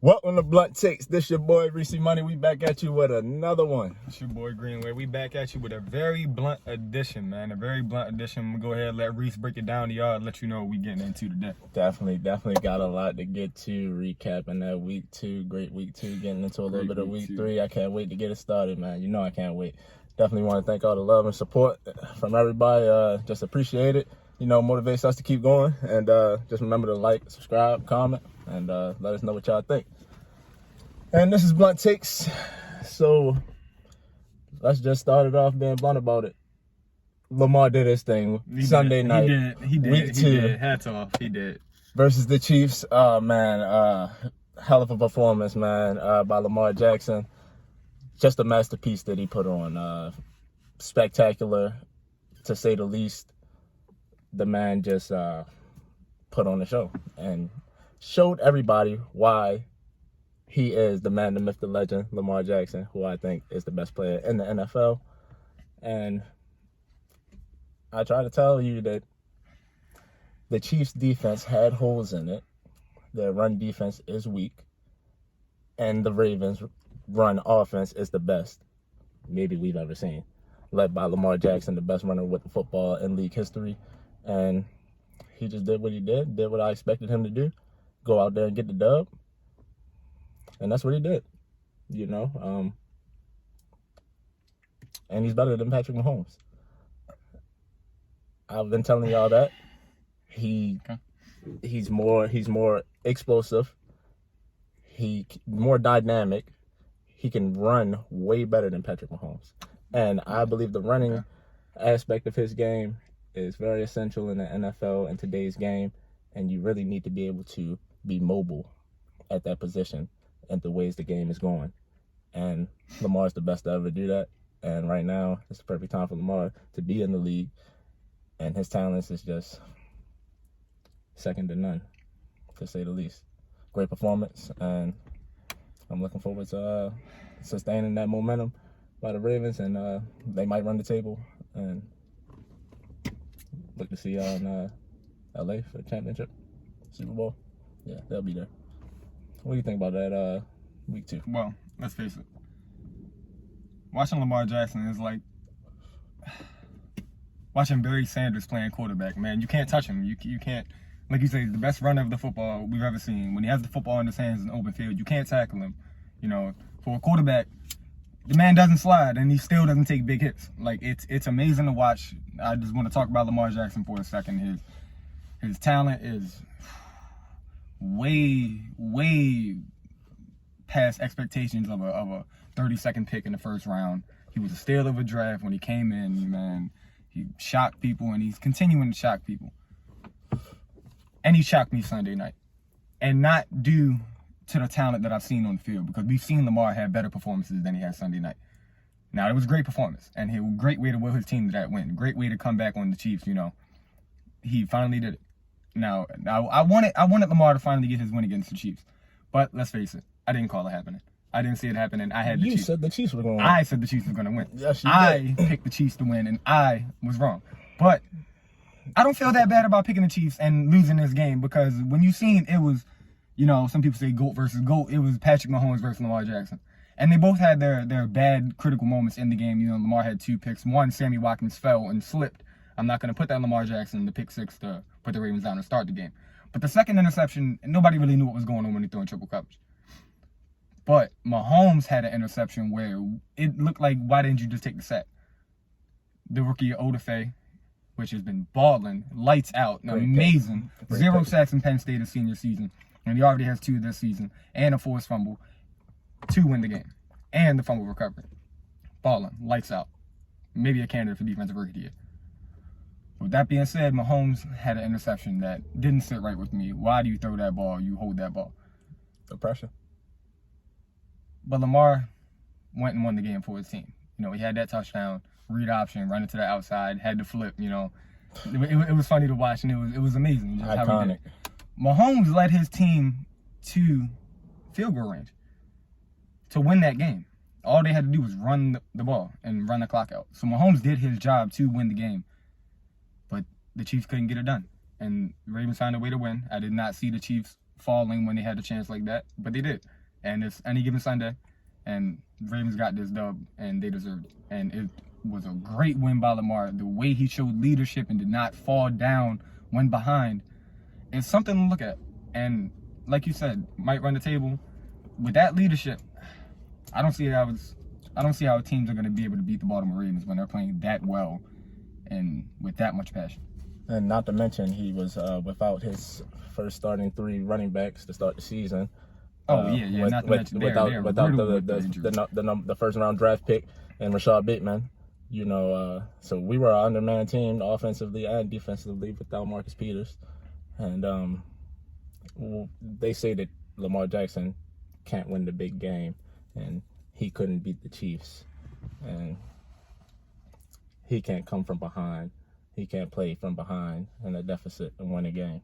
Welcome to Blunt Takes. This your boy Reese Money. We back at you with another one. It's your boy Greenway. We back at you with a very blunt edition, man. A very blunt edition. We'll go ahead and let Reese break it down to y'all and let you know what we getting into today. Definitely got a lot to get to. Recapping that week 2, great week 2, getting into a little bit of week 3. I can't wait to get it started, man. You know I can't wait. Definitely want to thank all the love and support from everybody. Just appreciate it. You know, motivates us to keep going. And just remember to like, subscribe, comment, and let us know what y'all think. And this is Blunt Takes. So let's just start it off being blunt about it. Lamar did his thing Sunday night. He did. Week 2. Hats off. He did. Versus the Chiefs. Oh, man. Hell of a performance, man, by Lamar Jackson. Just a masterpiece that he put on. Spectacular, to say the least. The man just put on the show and showed everybody why he is the man, the myth, the legend, Lamar Jackson, who I think is the best player in the NFL. And I try to tell you that the Chiefs' defense had holes in it. Their run defense is weak. And the Ravens' run offense is the best maybe we've ever seen. Led by Lamar Jackson, the best runner with the football in league history. And he just did what he did what I expected him to do. Go out there and get the dub. And that's what he did, you know. And he's better than Patrick Mahomes. I've been telling y'all that. He's more explosive. He more dynamic. He can run way better than Patrick Mahomes. And I believe the running aspect of his game is very essential in the NFL in today's game. And you really need to be able to be mobile at that position and the ways the game is going. And Lamar's the best to ever do that. And right now, it's the perfect time for Lamar to be in the league. And his talents is just second to none, to say the least. Great performance, and I'm looking forward to sustaining that momentum by the Ravens, and they might run the table. And look to see y'all in LA for the championship, Super Bowl. Yeah, they'll be there. What do you think about that week 2? Well, let's face it. Watching Lamar Jackson is like watching Barry Sanders playing quarterback, man. You can't touch him. You can't, like you say, the best runner of the football we've ever seen. When he has the football in his hands in the open field, you can't tackle him. You know, for a quarterback, the man doesn't slide and he still doesn't take big hits. Like, it's amazing to watch. I just want to talk about Lamar Jackson for a second. His talent is way past expectations of a 32nd pick in the first round. He was a steal of a draft when he came in, man. He shocked people, and he's continuing to shock people. And he shocked me Sunday night. And not due to the talent that I've seen on the field, because we've seen Lamar have better performances than he had Sunday night. Now, it was a great performance, and a great way to will his team to that win. Great way to come back on the Chiefs, you know. He finally did it. Now I wanted Lamar to finally get his win against the Chiefs. But let's face it, I didn't call it happening. I didn't see it happening. I had the Chiefs. You said the Chiefs were going to win. I said the Chiefs were going to win. Yes, you did. I picked the Chiefs to win, and I was wrong. But I don't feel that bad about picking the Chiefs and losing this game, because when you seen it was, you know, some people say GOAT versus GOAT. It was Patrick Mahomes versus Lamar Jackson. And they both had their bad critical moments in the game. You know, Lamar had 2 picks. One, Sammy Watkins fell and slipped. I'm not going to put that on Lamar Jackson, the pick 6, to put the Ravens down and start the game. But the second interception, nobody really knew what was going on when they threw in triple coverage. But Mahomes had an interception where it looked like, why didn't you just take the sack? The rookie Odafe, which has been balling, lights out, amazing. 0 sacks in Penn State his senior season. And he already has 2 this season. And a forced fumble to win the game. And the fumble recovery. Balling, lights out. Maybe a candidate for defensive rookie of the year. With that being said, Mahomes had an interception that didn't sit right with me. Why do you throw that ball? You hold that ball. The pressure. But Lamar went and won the game for his team. You know, he had that touchdown, read option, running to the outside, had the flip, you know. It was funny to watch, and it was amazing. Just iconic. How he did it. Mahomes led his team to field goal range to win that game. All they had to do was run the ball and run the clock out. So Mahomes did his job to win the game. But the Chiefs couldn't get it done. And the Ravens found a way to win. I did not see the Chiefs falling when they had a chance like that, but they did. And it's any given Sunday, and Ravens got this dub, and they deserved it. And it was a great win by Lamar. The way he showed leadership and did not fall down when behind, it's something to look at. And like you said, might run the table. With that leadership, I don't see how teams are going to be able to beat the Baltimore Ravens when they're playing that well and with that much passion. And not to mention, he was without his first starting 3 running backs to start the season. Not to mention without the first round draft pick and Rashad Bateman. So we were an undermanned team offensively and defensively without Marcus Peters. And they say that Lamar Jackson can't win the big game, and he couldn't beat the Chiefs, and he can't come from behind. He can't play from behind in a deficit and win a game.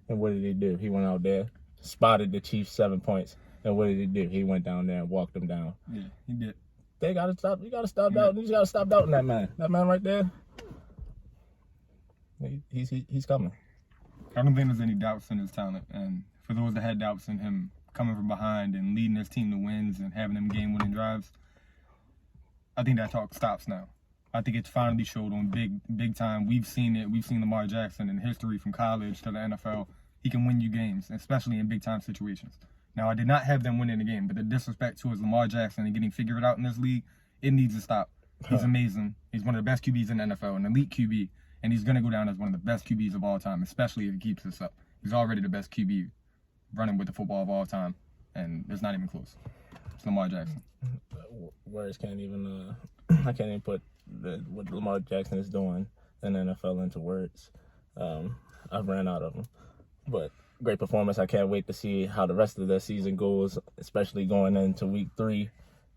And what did he do? He went out there, spotted the Chiefs 7 points, and what did he do? He went down there and walked them down. Yeah, he did. They gotta stop. You gotta stop doubting. You gotta stop doubting that man. That man right there. He's coming. I don't think there's any doubts in his talent, and for those that had doubts in him coming from behind and leading his team to wins and having them game-winning drives, I think that talk stops now. I think it's finally showed on big time. We've seen it. We've seen Lamar Jackson in history from college to the NFL. He can win you games, especially in big-time situations. Now, I did not have them winning the game, but the disrespect towards Lamar Jackson and getting figured out in this league, it needs to stop. He's amazing. He's one of the best QBs in the NFL, an elite QB, and he's going to go down as one of the best QBs of all time, especially if he keeps this up. He's already the best QB running with the football of all time, and it's not even close. It's Lamar Jackson. Words can't even, I can't even put what Lamar Jackson is doing in the NFL into words. I've ran out of them. But great performance. I can't wait to see how the rest of the season goes, especially going into week 3.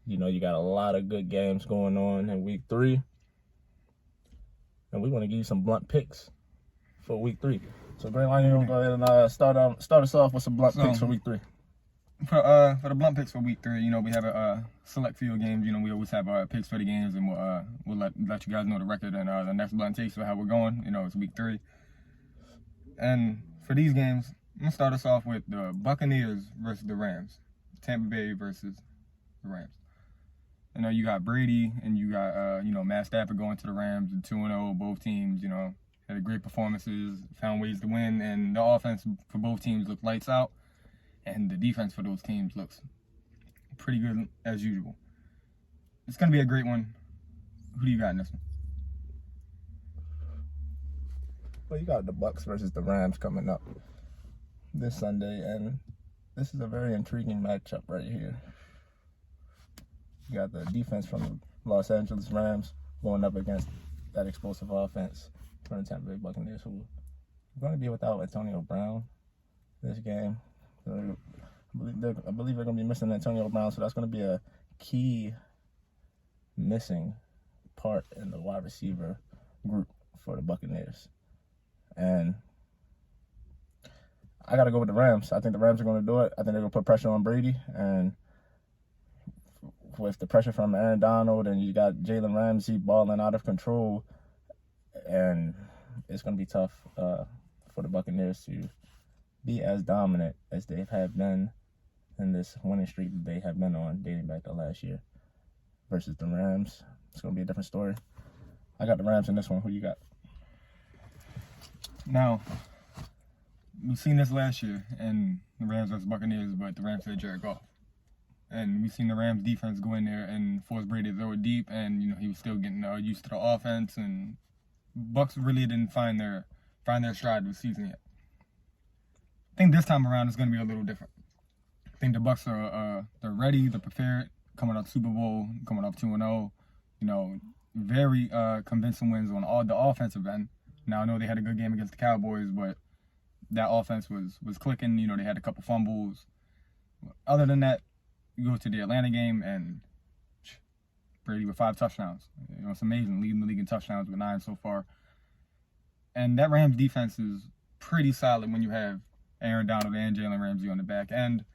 You got a lot of good games going on in week 3. And we want to give you some blunt picks for week 3. So, Grant, why don't you go ahead and start us off with some blunt picks for week 3? For the blunt picks for week 3, we have a select few games. We always have our picks for the games, and we'll let you guys know the record and the next blunt takes for how we're going. It's week 3. And for these games, I'm gonna start us off with the Buccaneers versus the Rams, Tampa Bay versus the Rams. You got Brady and you got Matt Stafford going to the Rams, 2-0. Both teams, had great performances, found ways to win, and the offense for both teams looked lights out, and the defense for those teams looks pretty good as usual. It's gonna be a great one. Who do you got in this one? Well, you got the Bucs versus the Rams coming up this Sunday, and this is a very intriguing matchup right here. You got the defense from the Los Angeles Rams going up against that explosive offense from the Tampa Bay Buccaneers, who are going to be without Antonio Brown this game. I believe they're going to be missing Antonio Brown, so that's going to be a key missing part in the wide receiver group for the Buccaneers. And I got to go with the Rams. I think the Rams are going to do it. I think they're going to put pressure on Brady. And with the pressure from Aaron Donald, and you got Jalen Ramsey balling out of control, and it's going to be tough for the Buccaneers to be as dominant as they have been in this winning streak that they have been on dating back to last year versus the Rams. It's going to be a different story. I got the Rams in this one. Who you got? Now, we've seen this last year in the Rams versus Buccaneers, but the Rams had Jared Goff. And we've seen the Rams defense go in there and force Brady to throw it deep, and he was still getting used to the offense, and Bucs really didn't find their stride this season yet. I think this time around it's going to be a little different. I think the Bucs are they're ready, they're prepared, coming off Super Bowl, coming off 2-0. Very convincing wins on all the offensive end. Now I know they had a good game against the Cowboys, but that offense was clicking. They had a couple fumbles. Other than that, you go to the Atlanta game and Brady with 5 touchdowns. It's amazing, leading the league in touchdowns with 9 so far. And that Rams defense is pretty solid when you have Aaron Donald and Jalen Ramsey on the back end.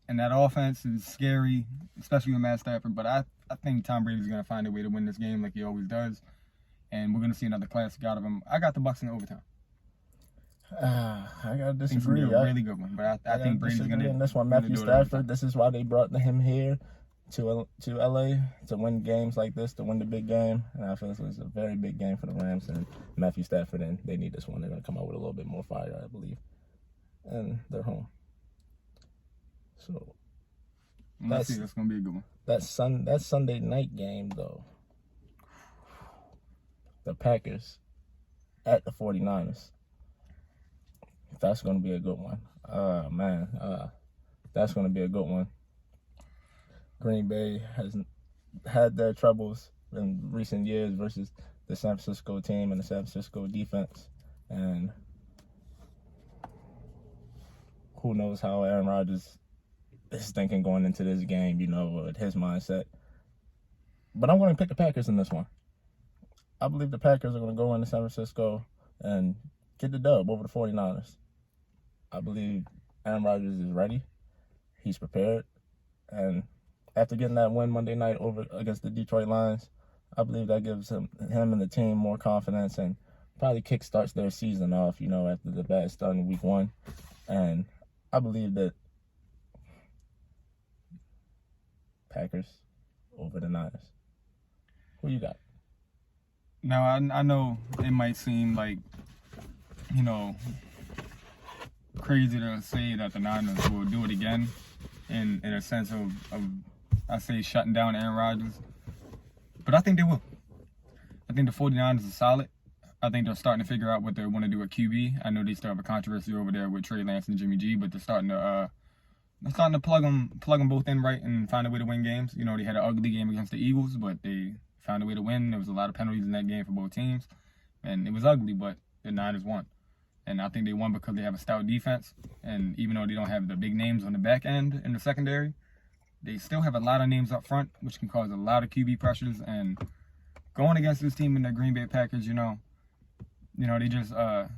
And that offense is scary, especially with Matt Stafford. But I think Tom Brady's going to find a way to win this game like he always does. And we're going to see another classic out of him. I got the Bucs in overtime. I gotta I think it's disagree. gonna be a really good one, but I think Brady's disagree gonna in this one. gonna Matthew do it every time. Stafford. This is why they brought him here to LA to win games like this, to win the big game. And I feel this was a very big game for the Rams and Matthew Stafford, and they need this one. They're gonna come out with a little bit more fire, I believe, and they're home. So Let's see. That's gonna be a good one. that Sunday night game though. The Packers at the 49ers. That's going to be a good one. That's going to be a good one. Green Bay has had their troubles in recent years versus the San Francisco team and the San Francisco defense. And who knows how Aaron Rodgers is thinking going into this game, with his mindset. But I'm going to pick the Packers in this one. I believe the Packers are going to go into San Francisco and get the dub over the 49ers. I believe Aaron Rodgers is ready. He's prepared. And after getting that win Monday night over against the Detroit Lions, I believe that gives him and the team more confidence and probably kickstarts their season off, after the bad start in week 1. And I believe that Packers over the Niners. Who you got? Now, I know it might seem like, crazy to say that the Niners will do it again in a sense of I say, shutting down Aaron Rodgers. But I think they will. I think the 49ers are solid. I think they're starting to figure out what they want to do at QB. I know they still have a controversy over there with Trey Lance and Jimmy G, but they're starting to plug them both in right and find a way to win games. They had an ugly game against the Eagles, but they found a way to win. There was a lot of penalties in that game for both teams, and it was ugly, but the Niners won. And I think they won because they have a stout defense, and even though they don't have the big names on the back end in the secondary, they still have a lot of names up front, which can cause a lot of QB pressures. And going against this team in the Green Bay Packers, they just, I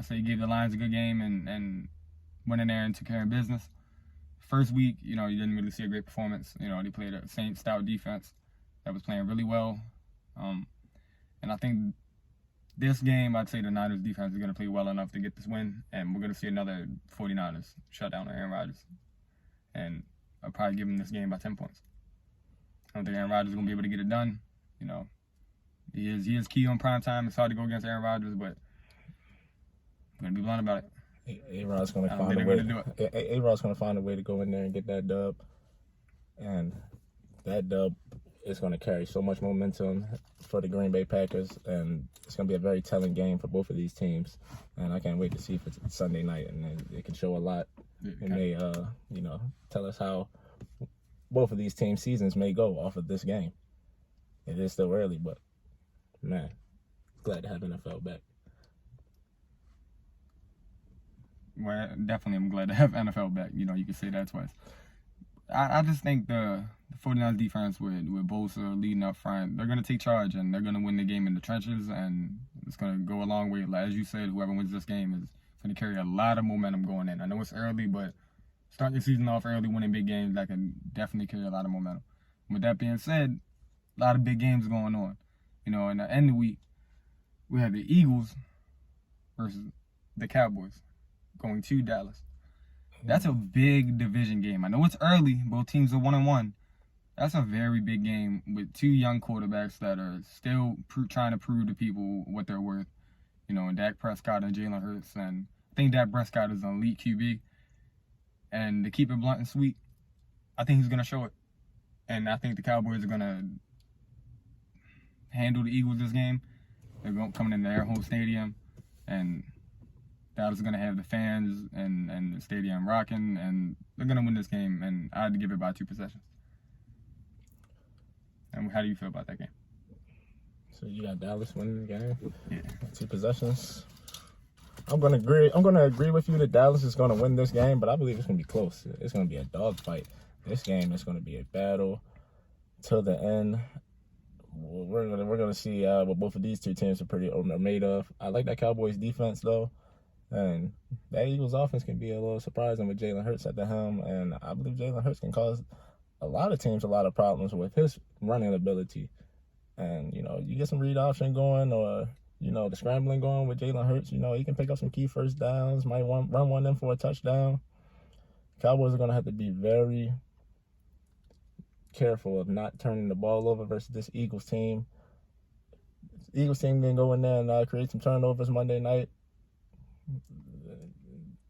say, gave the Lions a good game and went in there and took care of business. First week, you didn't really see a great performance. They played a same stout defense that was playing really well. And I think this game, I'd say the Niners defense is going to play well enough to get this win, and we're going to see another 49ers shut down Aaron Rodgers. And I'll probably give him this game by 10 points. I don't think Aaron Rodgers is going to be able to get it done. He is key on prime time. It's hard to go against Aaron Rodgers, but I'm going to be blunt about it. A-Rod's going to find a way to do it. A-Rod's going to find a way to go in there and get that dub. And that dub is going to carry so much momentum for the Green Bay Packers, and it's going to be a very telling game for both of these teams. And I can't wait to see if it's Sunday night, and it can show a lot. It may, tell us how both of these teams' seasons may go off of this game. It is still early, but man, glad to have NFL back. Well, definitely I'm glad to have NFL back. You can say that twice. I just think the 49ers defense with Bosa leading up front, they're going to take charge, and they're going to win the game in the trenches, and it's going to go a long way. Like, as you said, whoever wins this game is going to carry a lot of momentum going in. I know it's early, but starting your season off early, winning big games, that can definitely carry a lot of momentum. With that being said, a lot of big games going on. In the end of the week, we have the Eagles versus the Cowboys going to Dallas. That's a big division game. I know it's early. Both teams are 1-1. That's a very big game with two young quarterbacks that are still trying to prove to people what they're worth. Dak Prescott and Jalen Hurts. And I think Dak Prescott is an elite QB. And to keep it blunt and sweet, I think he's going to show it. And I think the Cowboys are going to handle the Eagles this game. They're coming in their home stadium. And Dallas is going to have the fans and the stadium rocking, and they're going to win this game, and I had to give it by 2 possessions. And how do you feel about that game? So you got Dallas winning the game? Yeah. 2 possessions. I'm going to agree with you that Dallas is going to win this game, but I believe it's going to be close. It's going to be a dogfight. This game is going to be a battle till the end. We're going to see what both of these two teams are made of. I like that Cowboys defense, though. And that Eagles offense can be a little surprising with Jalen Hurts at the helm. And I believe Jalen Hurts can cause a lot of teams a lot of problems with his running ability. And, you get some read option going, or the scrambling going with Jalen Hurts. He can pick up some key first downs, might run one in for a touchdown. Cowboys are going to have to be very careful of not turning the ball over versus this Eagles team. Eagles team didn't go in there and create some turnovers Monday night.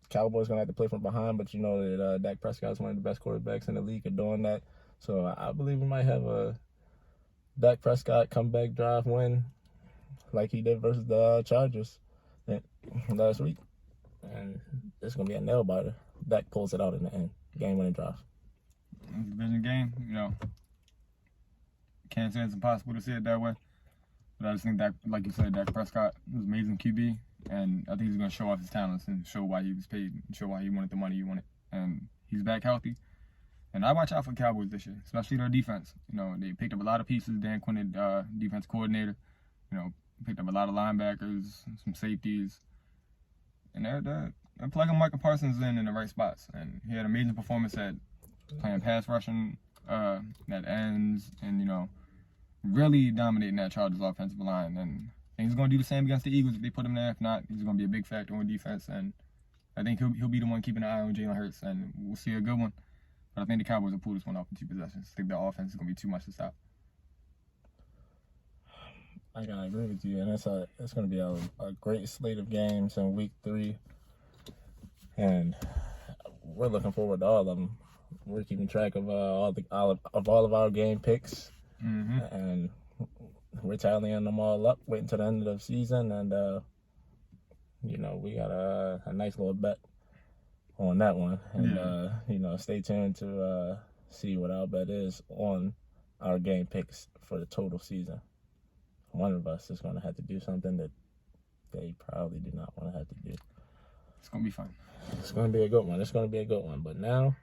Cowboys going to have to play from behind, but that Dak Prescott is one of the best quarterbacks in the league at doing that. So I believe we might have a Dak Prescott comeback drive win like he did versus the Chargers last week. And it's going to be a nail-biter. Dak pulls it out in the end. Game-winning drive. Division game, can't say it's impossible to say it that way. But I just think that, like you said, Dak Prescott is an amazing QB. And I think he's going to show off his talents and show why he was paid and show why he wanted the money he wanted. And he's back healthy. And I watch out for the Cowboys this year, especially their defense. They picked up a lot of pieces. Dan Quinn, defense coordinator, picked up a lot of linebackers, some safeties. And they're plugging Michael Parsons in the right spots. And he had an amazing performance at playing pass rushing that ends and, really dominating that Chargers offensive line. And I think he's going to do the same against the Eagles if they put him there. If not, he's going to be a big factor on defense. And I think he'll be the one keeping an eye on Jalen Hurts. And we'll see a good one. But I think the Cowboys will pull this one off in 2 possessions. I think their offense is going to be too much to stop. I gotta agree with you, and it's going to be a great slate of games in Week 3, and we're looking forward to all of them. We're keeping track of all of our game picks, and we're tallying them all up, waiting till the end of the season, and we got a nice little bet on that one, and stay tuned to see what our bet is on our game picks for the total season. One of us is going to have to do something that they probably do not want to have to do. It's going to be fun. It's going to be a good one. But now,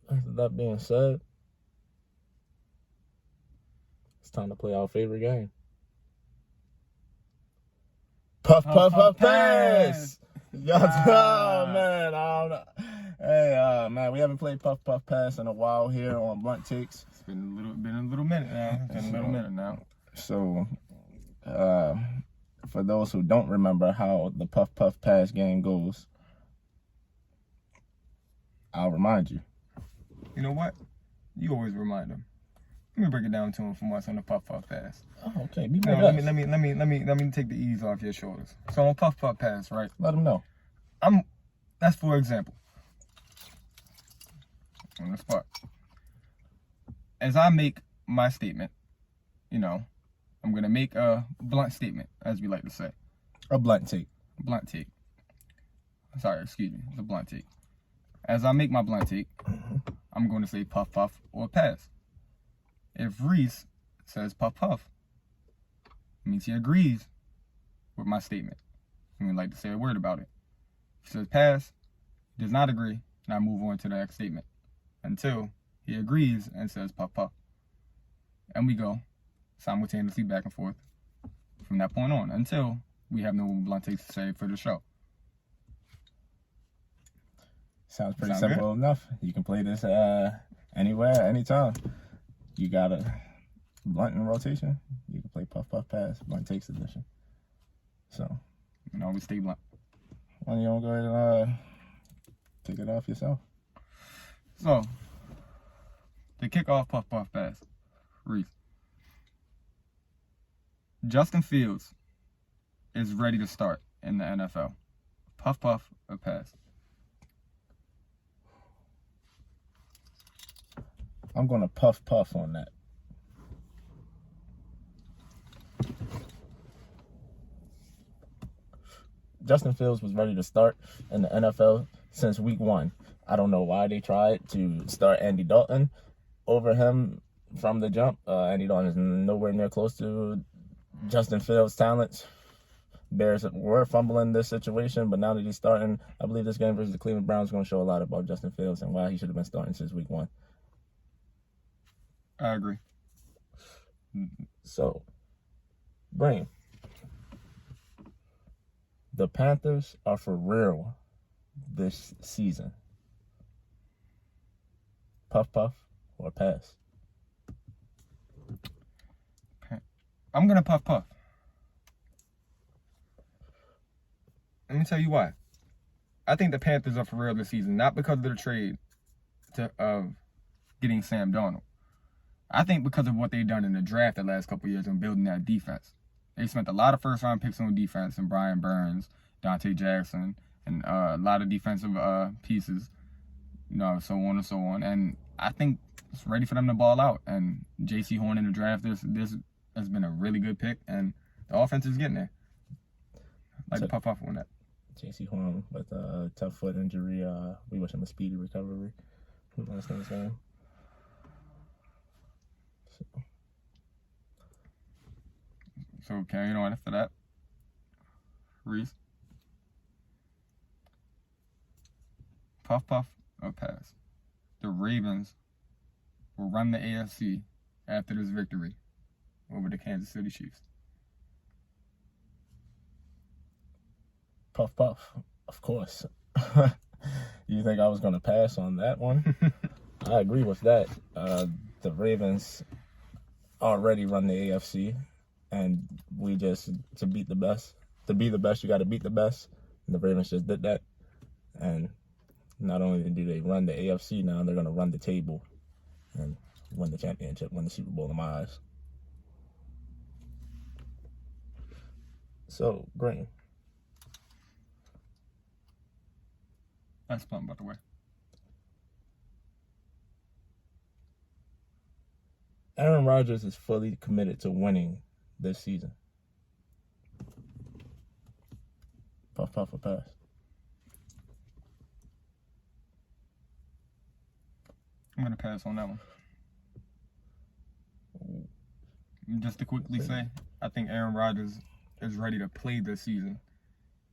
that being said, it's time to play our favorite game. Puff, pass! Oh, man. I don't know. Hey, man, we haven't played Puff, pass in a while here on Blunt Takes. It's been a little minute now. So, for those who don't remember how the Puff, pass game goes, I'll remind you. You know what? You always remind them. Let me break it down to him from what's on the Puff pass. Oh, okay. Be let me take the ease off your shoulders. So on Puff pass, right? Let them know. That's for example. On the spot. As I make my statement, I'm going to make a blunt statement, as we like to say. A blunt take. Blunt take. Sorry, excuse me. It's a blunt take. As I make my blunt take, I'm going to say puff, or pass. If Reese says puff, it means he agrees with my statement. We would like to say a word about it. If he says pass, he does not agree, and I move on to the next statement until he agrees and says puff. And we go simultaneously back and forth from that point on until we have no blunt takes to say for the show. Sounds pretty simple enough. You can play this anywhere, anytime. You got a blunt in rotation, you can play puff, pass, blunt takes edition. So, we stay blunt. Why don't you go ahead and take it off yourself? So, to kick off puff, pass, Reese. Justin Fields is ready to start in the NFL. Puff, or pass? I'm going to puff on that. Justin Fields was ready to start in the NFL since week 1. I don't know why they tried to start Andy Dalton over him from the jump. Andy Dalton is nowhere near close to Justin Fields' talents. Bears were fumbling this situation, but now that he's starting, I believe this game versus the Cleveland Browns is going to show a lot about Justin Fields and why he should have been starting since week 1. I agree. So, Brain, the Panthers are for real this season. Puff, or pass? I'm going to puff puff. Let me tell you why. I think the Panthers are for real this season, not because of the trade of getting Sam Darnold. I think because of what they've done in the draft the last couple of years and building that defense. They spent a lot of first-round picks on defense, and Brian Burns, Dante Jackson, and a lot of defensive pieces, so on and so on. And I think it's ready for them to ball out. And J.C. Horn in the draft, this has been a really good pick, and the offense is getting there. I'd like to puff on that. J.C. Horn with a tough foot injury. We wish him a speedy recovery. Last thing's name. So carrying on after that, Reese. Puff puff or pass. The Ravens will run the AFC after this victory over the Kansas City Chiefs. Puff puff, of course. You think I was going to pass on that one? I agree with that. The Ravens already run the AFC, and we just, to be the best, you got to beat the best. And the Ravens just did that. And not only do they run the AFC now, they're going to run the table and win the championship, win the Super Bowl in my eyes. So, Green. That's fun, by the way. Aaron Rodgers is fully committed to winning this season. Puff, puff, or pass. I'm going to pass on that one. Just to quickly say, I think Aaron Rodgers is ready to play this season.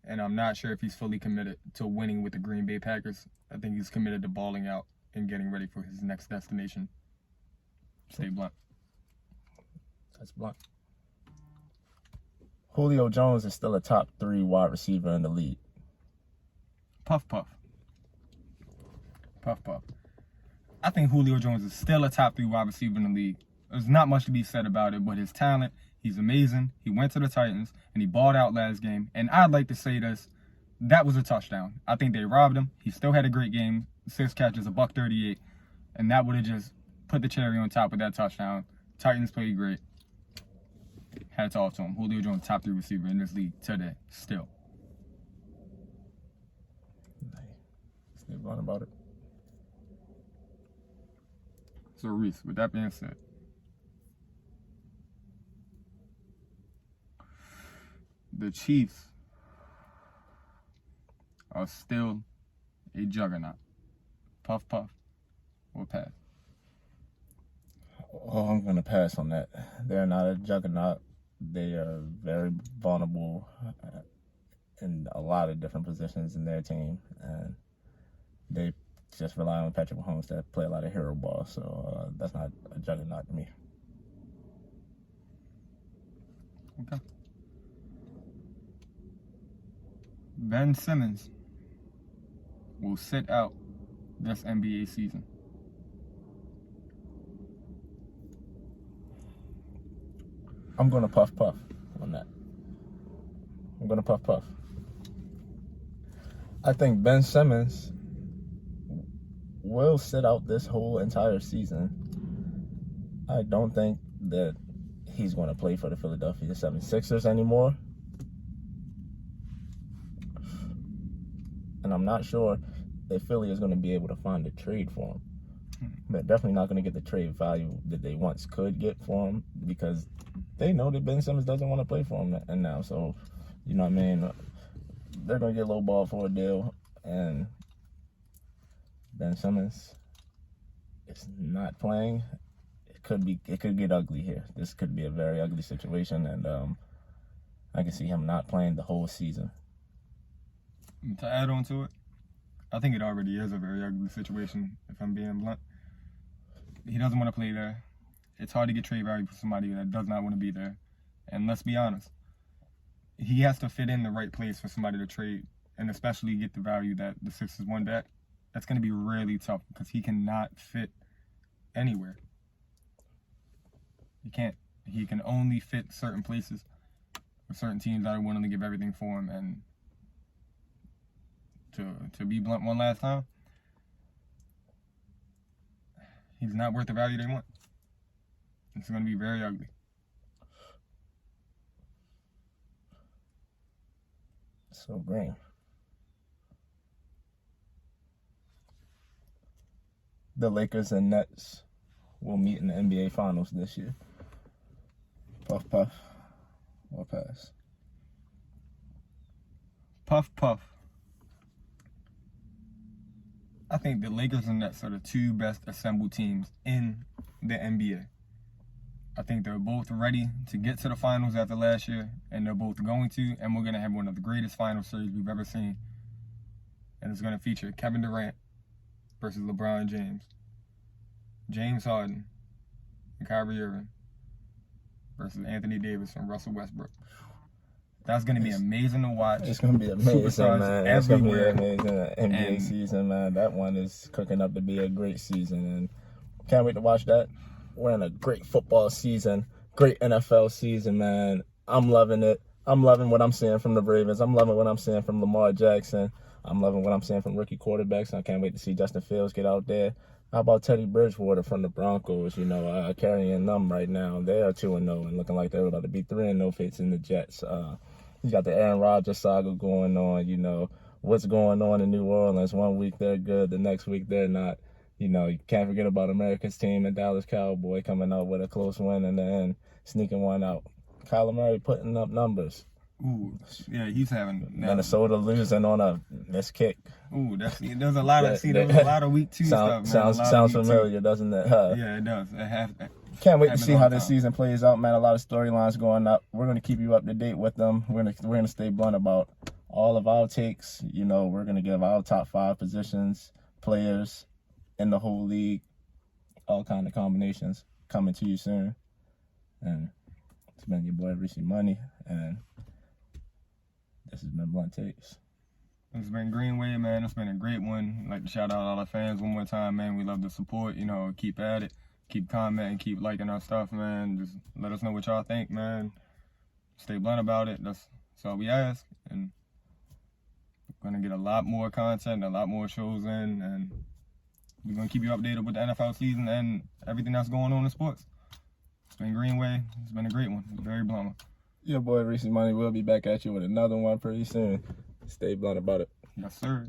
And I'm not sure if he's fully committed to winning with the Green Bay Packers. I think he's committed to balling out and getting ready for his next destination. Stay blunt. That's blunt. Julio Jones is still a top 3 wide receiver in the league. Puff, puff. Puff, puff. I think Julio Jones is still a top 3 wide receiver in the league. There's not much to be said about it, but his talent, he's amazing. He went to the Titans, and he balled out last game. And I'd like to say this, that was a touchdown. I think they robbed him. He still had a great game, 6 catches, $138, and that would have just put the cherry on top of that touchdown. Titans played great. Hats off to him. Julio Jones, top 3 receiver in this league today, still. Stay blunt about it. So, Reese, with that being said, the Chiefs are still a juggernaut. Puff, puff, or pass. Oh, I'm going to pass on that. They're not a juggernaut. They are very vulnerable in a lot of different positions in their team. And they just rely on Patrick Mahomes to play a lot of hero ball. So that's not a juggernaut to me. Okay. Ben Simmons will sit out this NBA season. I'm going to puff puff on that. I'm going to puff puff. I think Ben Simmons will sit out this whole entire season. I don't think that he's going to play for the Philadelphia 76ers anymore. And I'm not sure if Philly is going to be able to find a trade for him. They're definitely not going to get the trade value that they once could get for him because they know that Ben Simmons doesn't want to play for him and now. So, you know what I mean? They're going to get low ball for a deal. And Ben Simmons is not playing. It could get ugly here. This could be a very ugly situation. And I can see him not playing the whole season. To add on to it, I think it already is a very ugly situation, if I'm being blunt. He doesn't want to play there. It's hard to get trade value for somebody that does not want to be there. And let's be honest, he has to fit in the right place for somebody to trade, and especially get the value that the Sixers want back. That's going to be really tough because he cannot fit anywhere. He can't. he can only fit certain places with certain teams that are willing to give everything for him. And to be blunt one last time, he's not worth the value they want. It's going to be very ugly. So green. The Lakers and Nets will meet in the NBA Finals this year. Puff, puff, or pass? Puff, puff. I think the Lakers and Nets are the two best assembled teams in the NBA. I think they're both ready to get to the finals after last year, and they're both going to, and we're going to have one of the greatest final series we've ever seen. And it's going to feature Kevin Durant versus LeBron James, James Harden and Kyrie Irving versus Anthony Davis and Russell Westbrook. That's going to be amazing to watch. It's going to be amazing, Superstars man. It's going to be everywhere. amazing NBA season, man. That one is cooking up to be a great season, and can't wait to watch that. We're in a great football season, great NFL season, man. I'm loving it. I'm loving what I'm seeing from the Ravens. I'm loving what I'm seeing from Lamar Jackson. I'm loving what I'm seeing from rookie quarterbacks. I can't wait to see Justin Fields get out there. How about Teddy Bridgewater from the Broncos, carrying them right now? They are 2-0 and looking like they're about to be 3-0 facing the Jets. You got the Aaron Rodgers saga going on, what's going on in New Orleans. One week they're good, the next week they're not. You can't forget about America's team and Dallas Cowboy coming out with a close win in the end, sneaking one out. Kyler Murray putting up numbers. Ooh, yeah, he's having Minnesota losing on a missed kick. Ooh, there's a lot of week 2 stuff. Man. Sounds familiar, doesn't it? Yeah, it does. Can't wait to see how this season plays out, man. A lot of storylines going up. We're going to keep you up to date with them. We're going to stay blunt about all of our takes. We're going to give our top 5 positions, players in the whole league, all kind of combinations coming to you soon. And it's been your boy Reese Money, and this has been Blunt Takes. It's been Greenway, man. It's been a great one. I'd like to shout out all our fans one more time, man. We love the support. Keep at it. Keep commenting. Keep liking our stuff, man. Just let us know what y'all think, man. Stay blunt about it. That's all we ask. And we're going to get a lot more content, a lot more shows in, and we're going to keep you updated with the NFL season and everything that's going on in sports. It's been Greenway. It's been a great one. It's very blunt one. Your boy Reese Money will be back at you with another one pretty soon. Stay blunt about it. Yes, sir.